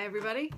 Hi everybody.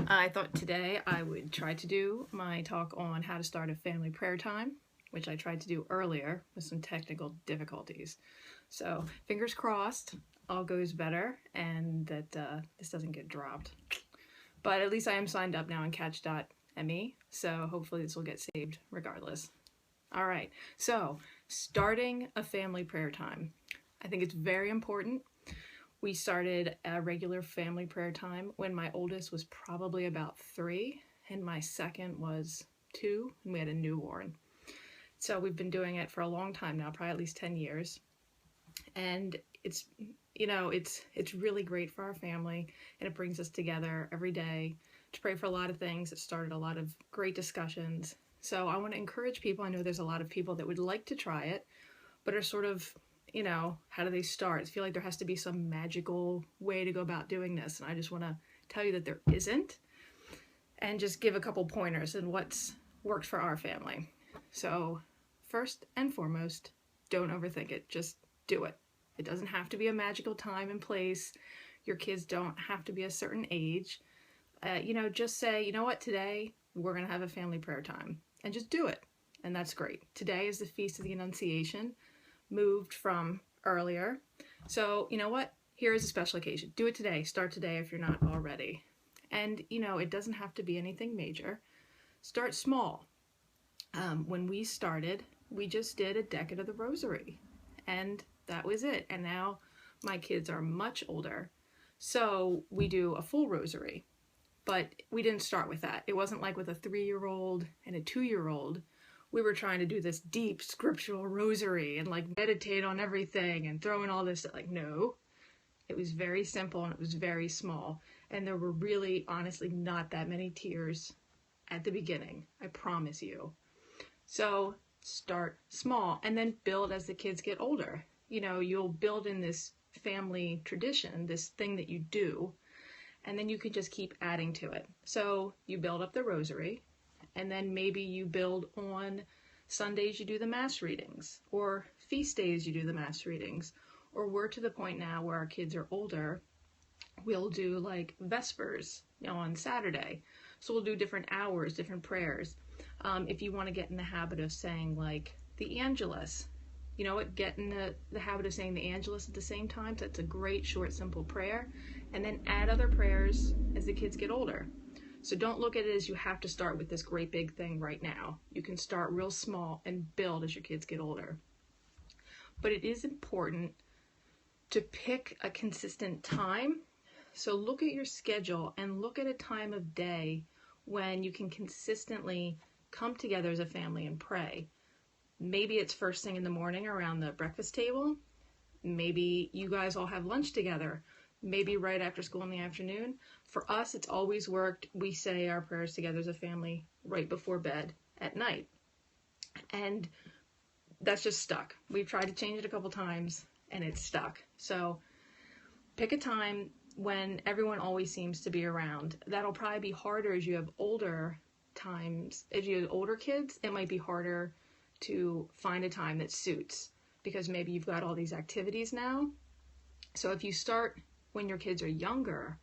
I thought today I would try to do my talk on how to start a family prayer time, which I tried to do earlier with some technical difficulties. So fingers crossed all goes better and that this doesn't get dropped. But at least I am signed up now on catch.me, so hopefully this will get saved regardless. All right, so starting a family prayer time. I think it's very important. We started a regular family prayer time when my oldest was probably about 3 and my second was 2 and we had a newborn. So we've been doing it for a long time now, probably at least 10 years. And it's really great for our family, and it brings us together every day to pray for a lot of things. It started a lot of great discussions. So I want to encourage people. I know there's a lot of people that would like to try it, but are sort of, how do they start? I feel like there has to be some magical way to go about doing this. And I just want to tell you that there isn't, and just give a couple pointers and what's worked for our family. So first and foremost, don't overthink it. Just do it. It doesn't have to be a magical time and place. Your kids don't have to be a certain age. Just say, you know what, today we're going to have a family prayer time, and just do it. And that's great. Today is the Feast of the Annunciation, moved from earlier. So, you know what? Here is a special occasion. Do it today. Start today if you're not already. And, it doesn't have to be anything major. Start small. When we started, we just did a decade of the Rosary, and that was it. And now my kids are much older, so we do a full Rosary. But we didn't start with that. It wasn't like with a 3-year-old and a 2-year-old. We were trying to do this deep scriptural rosary and meditate on everything and throw in all this. No, it was very simple and it was very small. And there were really, honestly, not that many tears at the beginning. I promise you. So start small and then build as the kids get older. You'll build in this family tradition, this thing that you do, and then you can just keep adding to it. So you build up the rosary, and then maybe you build on Sundays you do the mass readings, or feast days you do the mass readings, or we're to the point now where our kids are older, we'll do Vespers, on Saturday. So we'll do different hours, different prayers. If you want to get in the habit of saying the Angelus, get in the habit of saying the Angelus at the same time. So it's a great, short, simple prayer. And then add other prayers as the kids get older. So don't look at it as you have to start with this great big thing right now. You can start real small and build as your kids get older. But it is important to pick a consistent time. So look at your schedule and look at a time of day when you can consistently come together as a family and pray. Maybe it's first thing in the morning around the breakfast table. Maybe you guys all have lunch together. Maybe right after school in the afternoon. For us, it's always worked. We say our prayers together as a family right before bed at night. And that's just stuck. We've tried to change it a couple times and it's stuck. So pick a time when everyone always seems to be around. That'll probably be harder as you have older times. If you have older kids, it might be harder to find a time that suits, because maybe you've got all these activities now. So if you start when your kids are younger,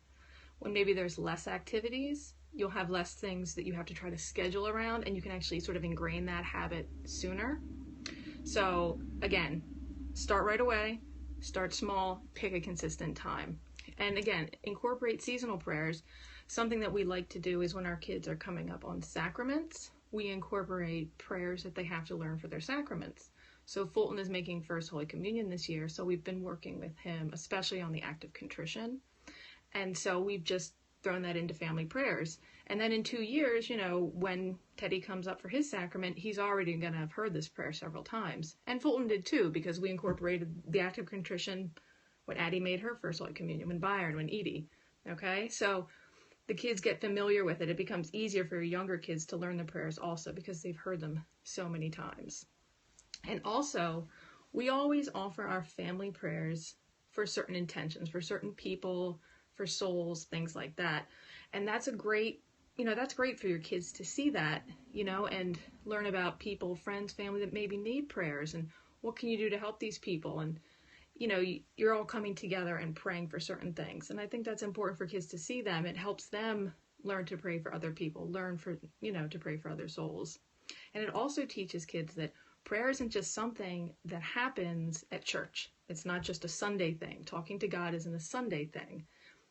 when maybe there's less activities, you'll have less things that you have to try to schedule around, and you can actually sort of ingrain that habit sooner. So again, start right away, start small, pick a consistent time. And again, incorporate seasonal prayers. Something that we like to do is when our kids are coming up on sacraments, we incorporate prayers that they have to learn for their sacraments. So Fulton is making First Holy Communion this year, so we've been working with him, especially on the act of contrition. And so we've just thrown that into family prayers. And then in 2 years, when Teddy comes up for his sacrament, he's already going to have heard this prayer several times. And Fulton did too, because we incorporated the act of contrition when Addie made her First Holy Communion, when Byron, when Edie. Okay, so the kids get familiar with it. It becomes easier for your younger kids to learn the prayers also, because they've heard them so many times. And also, we always offer our family prayers for certain intentions, for certain people, for souls, things like that. And that's great for your kids to see that, and learn about people, friends, family that maybe need prayers, and what can you do to help these people. And you're all coming together and praying for certain things. And I think that's important for kids to see them. It helps them learn to pray for other people, learn for, to pray for other souls. And it also teaches kids that prayer isn't just something that happens at church. It's not just a Sunday thing. Talking to God isn't a Sunday thing.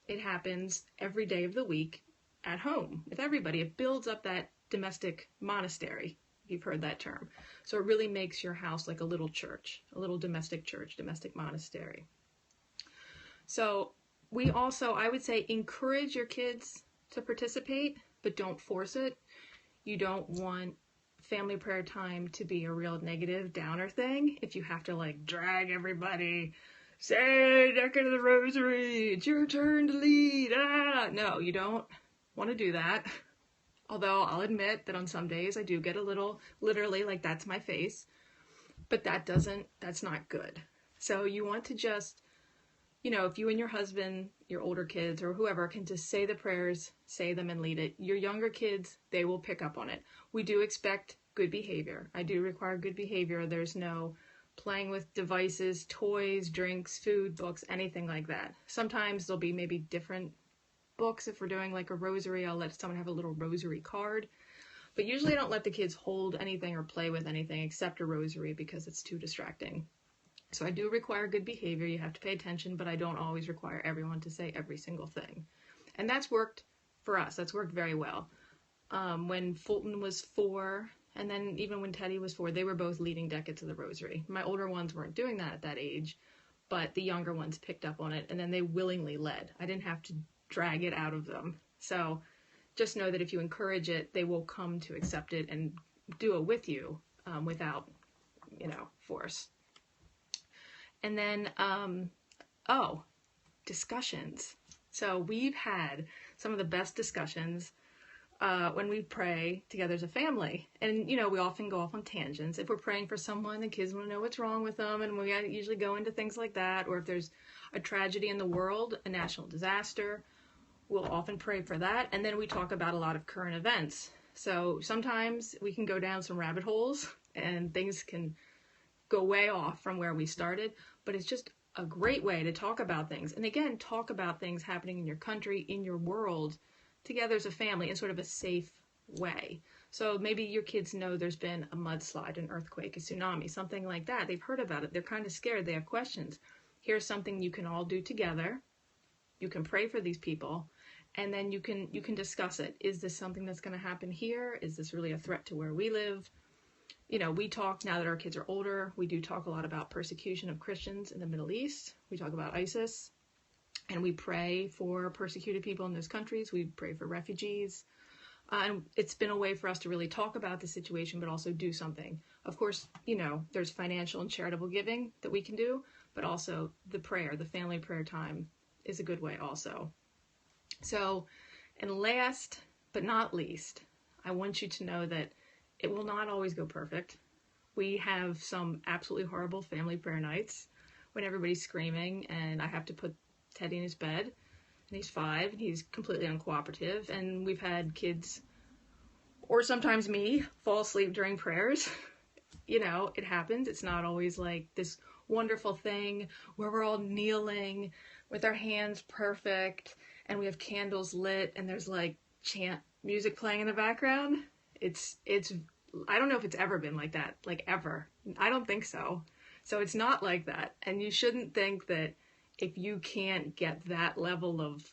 It happens every day of the week at home with everybody. It builds up that domestic monastery, if you've heard that term. So it really makes your house like a little church, a little domestic church, domestic monastery. So we also, I would say, encourage your kids to participate, but don't force it. You don't want family prayer time to be a real negative downer thing. If you have to like drag everybody, say Decade of the Rosary, it's your turn to lead. No, you don't want to do that. Although I'll admit that on some days I do get a little, literally, like that's my face. But that's not good. So you want to just, if you and your husband, your older kids, or whoever can just say the prayers, say them and lead it. Your younger kids, they will pick up on it. We do expect good behavior. I do require good behavior. There's no playing with devices, toys, drinks, food, books, anything like that. Sometimes there'll be maybe different books. If we're doing like a rosary, I'll let someone have a little rosary card. But usually I don't let the kids hold anything or play with anything except a rosary because it's too distracting. So I do require good behavior. You have to pay attention, but I don't always require everyone to say every single thing. And that's worked for us. That's worked very well. When Fulton was 4, and then even when Teddy was 4, they were both leading decades of the rosary. My older ones weren't doing that at that age, but the younger ones picked up on it, and then they willingly led. I didn't have to drag it out of them. So just know that if you encourage it, they will come to accept it and do it with you without, force. And then, discussions. So we've had some of the best discussions when we pray together as a family. And, we often go off on tangents. If we're praying for someone, the kids want to know what's wrong with them, and we usually go into things like that. Or if there's a tragedy in the world, a national disaster, we'll often pray for that. And then we talk about a lot of current events. So sometimes we can go down some rabbit holes and things can go way off from where we started, but it's just a great way to talk about things. And again, talk about things happening in your country, in your world, together as a family in sort of a safe way. So maybe your kids know there's been a mudslide, an earthquake, a tsunami, something like that. They've heard about it. They're kind of scared. They have questions. Here's something you can all do together. You can pray for these people, and then you can discuss it. Is this something that's going to happen here? Is this really a threat to where we live? We talk, now that our kids are older, we do talk a lot about persecution of Christians in the Middle East. We talk about ISIS, and we pray for persecuted people in those countries. We pray for refugees. And it's been a way for us to really talk about the situation, but also do something. Of course, there's financial and charitable giving that we can do, but also the prayer, the family prayer time is a good way also. So, and last but not least, I want you to know that it will not always go perfect. We have some absolutely horrible family prayer nights when everybody's screaming and I have to put Teddy in his bed, and he's 5 and he's completely uncooperative, and we've had kids, or sometimes me, fall asleep during prayers. It happens. It's not always like this wonderful thing where we're all kneeling with our hands perfect and we have candles lit and there's like chant music playing in the background. It's I don't know if it's ever been like that, like ever. I don't think so. So it's not like that. And you shouldn't think that if you can't get that level of,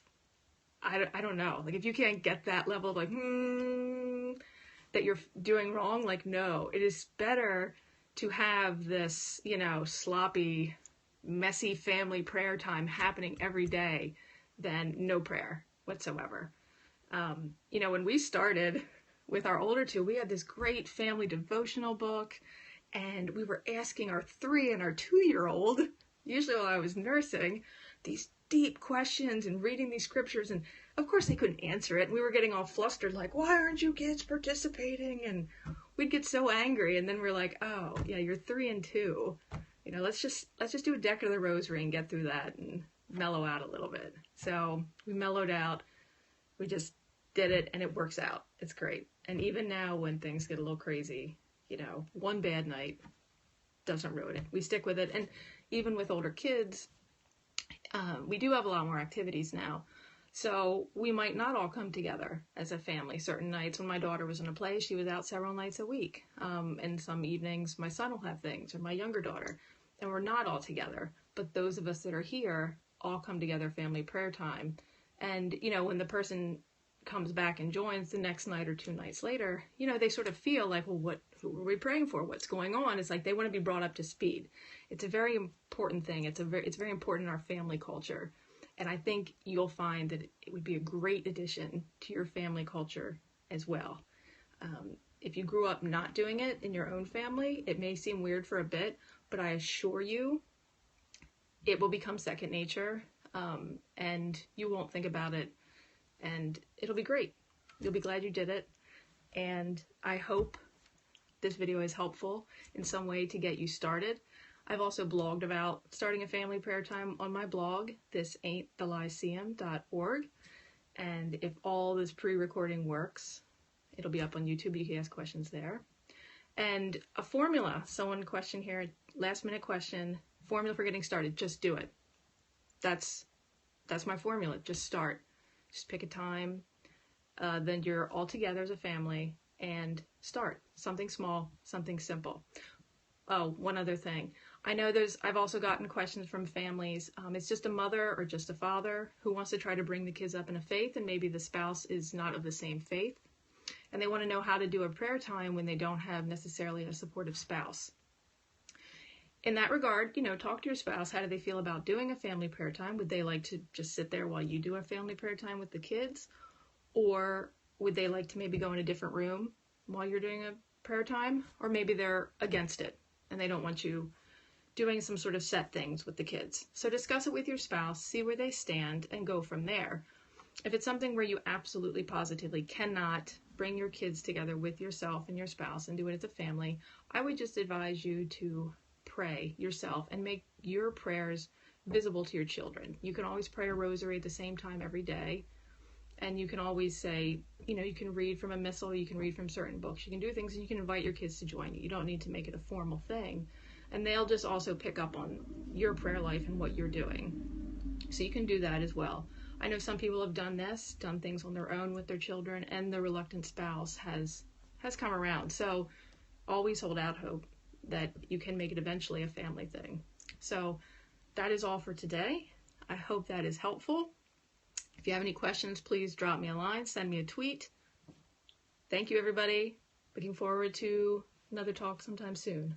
I don't know, like if you can't get that level of like, that you're doing wrong, like no. It is better to have this, sloppy, messy family prayer time happening every day than no prayer whatsoever. When we started with our older 2, we had this great family devotional book, and we were asking our 3 and our 2-year-old, usually while I was nursing, these deep questions and reading these scriptures, and of course they couldn't answer it. We were getting all flustered, like, why aren't you kids participating? And we'd get so angry, and then we're like, oh yeah, you're 3 and 2. Let's just do a Decade of the Rosary and get through that and mellow out a little bit. So we mellowed out. We just did it, and it works out. It's great. And even now when things get a little crazy, one bad night doesn't ruin it. We stick with it. And, even with older kids, we do have a lot more activities now. So we might not all come together as a family certain nights. When my daughter was in a play, she was out several nights a week. And some evenings my son will have things, or my younger daughter, and we're not all together. But those of us that are here all come together, family prayer time. And, you know, when the person comes back and joins the next night or 2 nights later, you know, they sort of feel like, well, who are we praying for? What's going on? It's like they want to be brought up to speed. It's a very important thing. It's very important in our family culture. And I think you'll find that it would be a great addition to your family culture as well. If you grew up not doing it in your own family, it may seem weird for a bit, but I assure you, it will become second nature, and you won't think about it, and it'll be great. You'll be glad you did it, and I hope this video is helpful in some way to get you started. I've also blogged about starting a family prayer time on my blog, thisain'tthelyceum.org, and if all this pre-recording works, it'll be up on YouTube. You can ask questions there. And a formula, someone questioned here, last minute question, formula for getting started, just do it. That's my formula, just start. Just pick a time, then you're all together as a family, and start. Something small, something simple. Oh, one other thing. I know I've also gotten questions from families. It's just a mother or just a father who wants to try to bring the kids up in a faith, and maybe the spouse is not of the same faith. And they want to know how to do a prayer time when they don't have necessarily a supportive spouse. In that regard, you know, talk to your spouse. How do they feel about doing a family prayer time? Would they like to just sit there while you do a family prayer time with the kids? Or would they like to maybe go in a different room while you're doing a prayer time? Or maybe they're against it and they don't want you doing some sort of set things with the kids. So discuss it with your spouse, see where they stand, and go from there. If it's something where you absolutely positively cannot bring your kids together with yourself and your spouse and do it as a family, I would just advise you to pray yourself and make your prayers visible to your children. You can always pray a rosary at the same time every day. And you can always say, you know, you can read from a missal, you can read from certain books, you can do things, and you can invite your kids to join you. You don't need to make it a formal thing. And they'll just also pick up on your prayer life and what you're doing. So you can do that as well. I know some people have done this, done things on their own with their children, and the reluctant spouse has come around. So always hold out hope that you can make it eventually a family thing. So that is all for today. I hope that is helpful. If you have any questions, please drop me a line, send me a tweet. Thank you, everybody. Looking forward to another talk sometime soon.